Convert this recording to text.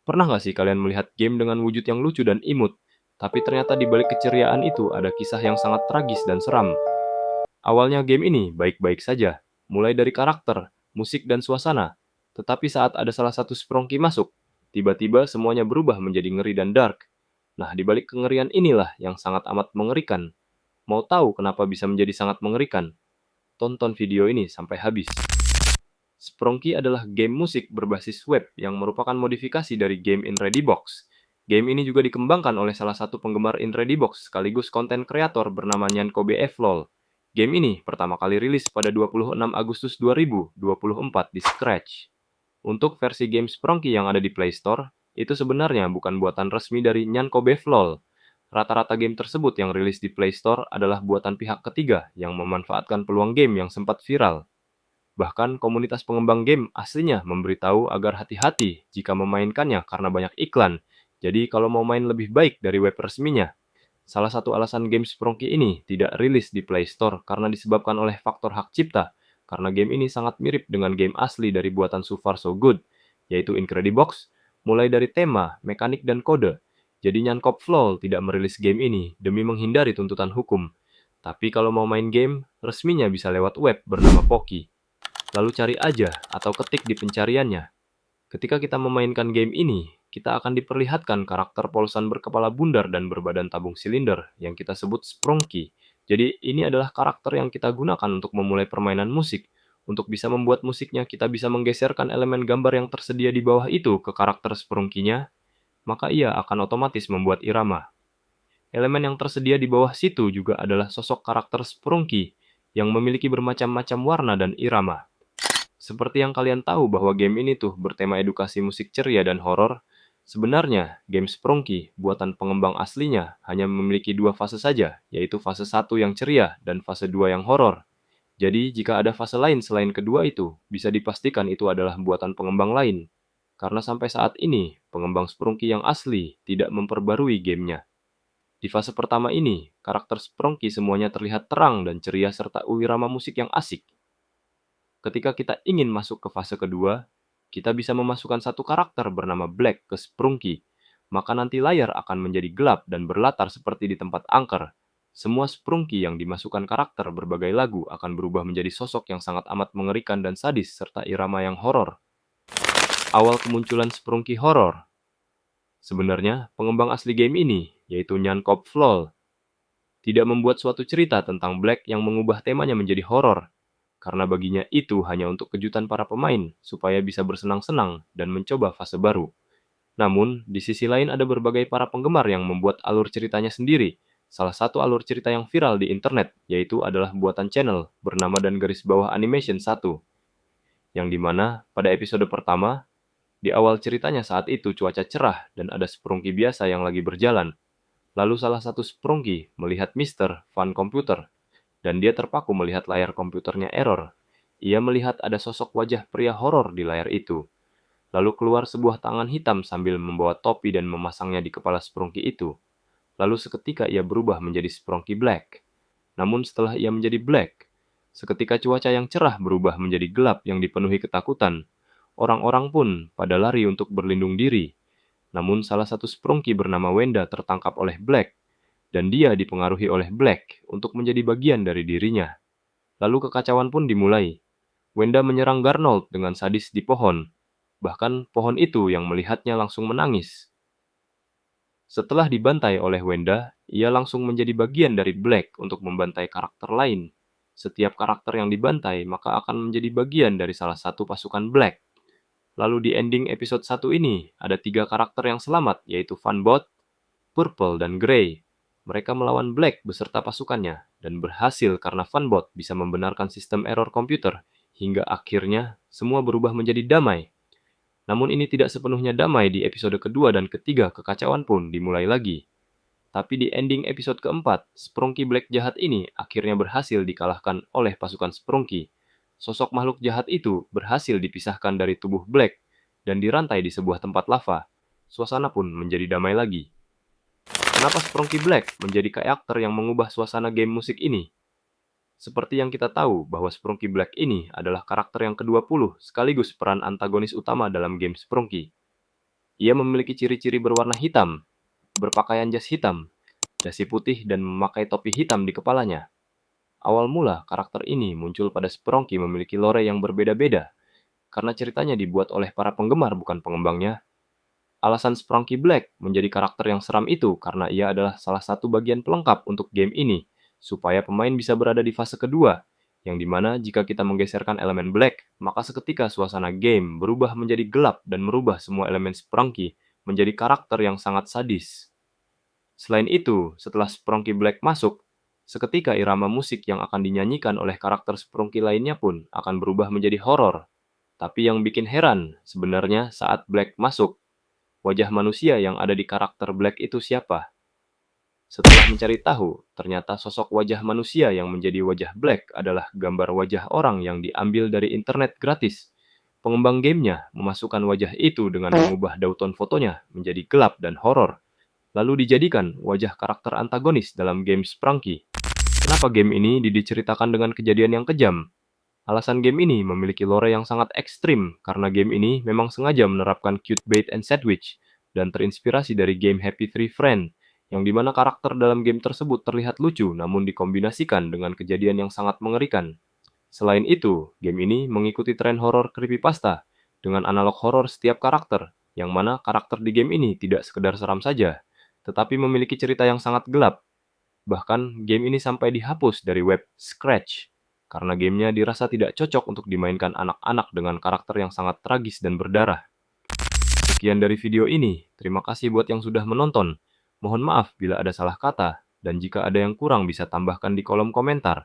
Pernah nggak sih kalian melihat game dengan wujud yang lucu dan imut, tapi ternyata di balik keceriaan itu ada kisah yang sangat tragis dan seram? Awalnya game ini baik-baik saja, mulai dari karakter, musik, dan suasana. Tetapi saat ada salah satu Sprongki masuk, tiba-tiba semuanya berubah menjadi ngeri dan dark. Nah, di balik kengerian inilah yang sangat amat mengerikan. Mau tahu kenapa bisa menjadi sangat mengerikan? Tonton video ini sampai habis. Sprongki adalah game musik berbasis web yang merupakan modifikasi dari game in Ready Box. Game ini juga dikembangkan oleh salah satu penggemar in Ready Box sekaligus konten kreator bernama Nyanko BF LOL. Game ini pertama kali rilis pada 26 Agustus 2024 di Scratch. Untuk versi game Sprongki yang ada di Play Store, itu sebenarnya bukan buatan resmi dari Nyanko BF LOL. Rata-rata game tersebut yang rilis di Play Store adalah buatan pihak ketiga yang memanfaatkan peluang game yang sempat viral. Bahkan komunitas pengembang game aslinya memberitahu agar hati-hati jika memainkannya karena banyak iklan. Jadi kalau mau main lebih baik dari web resminya. Salah satu alasan game Sprongki ini tidak rilis di Play Store karena disebabkan oleh faktor hak cipta. Karena game ini sangat mirip dengan game asli dari buatan So Far So Good, yaitu Incredibox, mulai dari tema, mekanik, dan kode. Jadi Nyankop Flow tidak merilis game ini demi menghindari tuntutan hukum. Tapi kalau mau main game, resminya bisa lewat web bernama Poki. Lalu cari aja atau ketik di pencariannya. Ketika kita memainkan game ini, kita akan diperlihatkan karakter polosan berkepala bundar dan berbadan tabung silinder yang kita sebut Sprongki. Jadi ini adalah karakter yang kita gunakan untuk memulai permainan musik. Untuk bisa membuat musiknya, kita bisa menggeserkan elemen gambar yang tersedia di bawah itu ke karakter Sprongkinya, maka ia akan otomatis membuat irama. Elemen yang tersedia di bawah situ juga adalah sosok karakter Sprongki yang memiliki bermacam-macam warna dan irama. Seperti yang kalian tahu bahwa game ini tuh bertema edukasi musik ceria dan horor, sebenarnya game Sprongki buatan pengembang aslinya hanya memiliki dua fase saja, yaitu fase 1 yang ceria dan fase 2 yang horor. Jadi jika ada fase lain selain kedua itu, bisa dipastikan itu adalah buatan pengembang lain. Karena sampai saat ini, pengembang Sprongki yang asli tidak memperbarui gamenya. Di fase pertama ini, karakter Sprongki semuanya terlihat terang dan ceria serta irama musik yang asik. Ketika kita ingin masuk ke fase kedua, kita bisa memasukkan satu karakter bernama Black ke Sprungki, maka nanti layar akan menjadi gelap dan berlatar seperti di tempat angker. Semua Sprungki yang dimasukkan karakter berbagai lagu akan berubah menjadi sosok yang sangat amat mengerikan dan sadis serta irama yang horor. Awal kemunculan Sprungki horor. Sebenarnya, pengembang asli game ini, yaitu Nyan Kop Flol, tidak membuat suatu cerita tentang Black yang mengubah temanya menjadi horor, karena baginya itu hanya untuk kejutan para pemain, supaya bisa bersenang-senang dan mencoba fase baru. Namun, di sisi lain ada berbagai para penggemar yang membuat alur ceritanya sendiri. Salah satu alur cerita yang viral di internet, yaitu adalah buatan channel bernama dan garis bawah Animation 1, yang dimana pada episode pertama, di awal ceritanya saat itu cuaca cerah dan ada Sprungki biasa yang lagi berjalan. Lalu salah satu Sprungki melihat Mister Van Komputer dan dia terpaku melihat layar komputernya error. Ia melihat ada sosok wajah pria horor di layar itu. Lalu keluar sebuah tangan hitam sambil membawa topi dan memasangnya di kepala Sprungki itu. Lalu seketika ia berubah menjadi Sprungki Black. Namun setelah ia menjadi Black, seketika cuaca yang cerah berubah menjadi gelap yang dipenuhi ketakutan. Orang-orang pun pada lari untuk berlindung diri. Namun salah satu Sprungki bernama Wenda tertangkap oleh Black dan dia dipengaruhi oleh Black untuk menjadi bagian dari dirinya. Lalu kekacauan pun dimulai. Wenda menyerang Garnold dengan sadis di pohon. Bahkan pohon itu yang melihatnya langsung menangis. Setelah dibantai oleh Wenda, ia langsung menjadi bagian dari Black untuk membantai karakter lain. Setiap karakter yang dibantai maka akan menjadi bagian dari salah satu pasukan Black. Lalu di ending episode 1 ini, ada 3 karakter yang selamat, yaitu Funbot, Purple, dan Grey. Mereka melawan Black beserta pasukannya, dan berhasil karena Funbot bisa membenarkan sistem error komputer, hingga akhirnya semua berubah menjadi damai. Namun ini tidak sepenuhnya damai di episode kedua dan ketiga, kekacauan pun dimulai lagi. Tapi di ending episode keempat, Sprungki Black jahat ini akhirnya berhasil dikalahkan oleh pasukan Sprungki. Sosok makhluk jahat itu berhasil dipisahkan dari tubuh Black dan dirantai di sebuah tempat lava. Suasana pun menjadi damai lagi. Kenapa Sprungki Black menjadi karakter yang mengubah suasana game musik ini? Seperti yang kita tahu bahwa Sprungki Black ini adalah karakter yang ke-20 sekaligus peran antagonis utama dalam game Sprungki. Ia memiliki ciri-ciri berwarna hitam, berpakaian jas hitam, dasi putih, dan memakai topi hitam di kepalanya. Awal mula, karakter ini muncul pada Sprongki memiliki lore yang berbeda-beda, karena ceritanya dibuat oleh para penggemar bukan pengembangnya. Alasan Sprongki Black menjadi karakter yang seram itu karena ia adalah salah satu bagian pelengkap untuk game ini, supaya pemain bisa berada di fase kedua, yang dimana jika kita menggeserkan elemen Black, maka seketika suasana game berubah menjadi gelap dan merubah semua elemen Sprongki menjadi karakter yang sangat sadis. Selain itu, setelah Sprongki Black masuk, seketika irama musik yang akan dinyanyikan oleh karakter Sprongki lainnya pun akan berubah menjadi horor. Tapi yang bikin heran, sebenarnya saat Black masuk, wajah manusia yang ada di karakter Black itu siapa? Setelah mencari tahu, ternyata sosok wajah manusia yang menjadi wajah Black adalah gambar wajah orang yang diambil dari internet gratis. Pengembang gamenya memasukkan wajah itu dengan mengubah dautan fotonya menjadi gelap dan horor, lalu dijadikan wajah karakter antagonis dalam game Sprunky. Kenapa game ini diceritakan dengan kejadian yang kejam? Alasan game ini memiliki lore yang sangat ekstrim karena game ini memang sengaja menerapkan cute bait and sandwich dan terinspirasi dari game Happy Tree Friend, yang dimana karakter dalam game tersebut terlihat lucu namun dikombinasikan dengan kejadian yang sangat mengerikan. Selain itu, game ini mengikuti tren horor creepypasta dengan analog horor setiap karakter, yang mana karakter di game ini tidak sekedar seram saja, tetapi memiliki cerita yang sangat gelap. Bahkan, game ini sampai dihapus dari web Scratch, karena gamenya dirasa tidak cocok untuk dimainkan anak-anak dengan karakter yang sangat tragis dan berdarah. Sekian dari video ini, terima kasih buat yang sudah menonton. Mohon maaf bila ada salah kata, dan jika ada yang kurang bisa tambahkan di kolom komentar.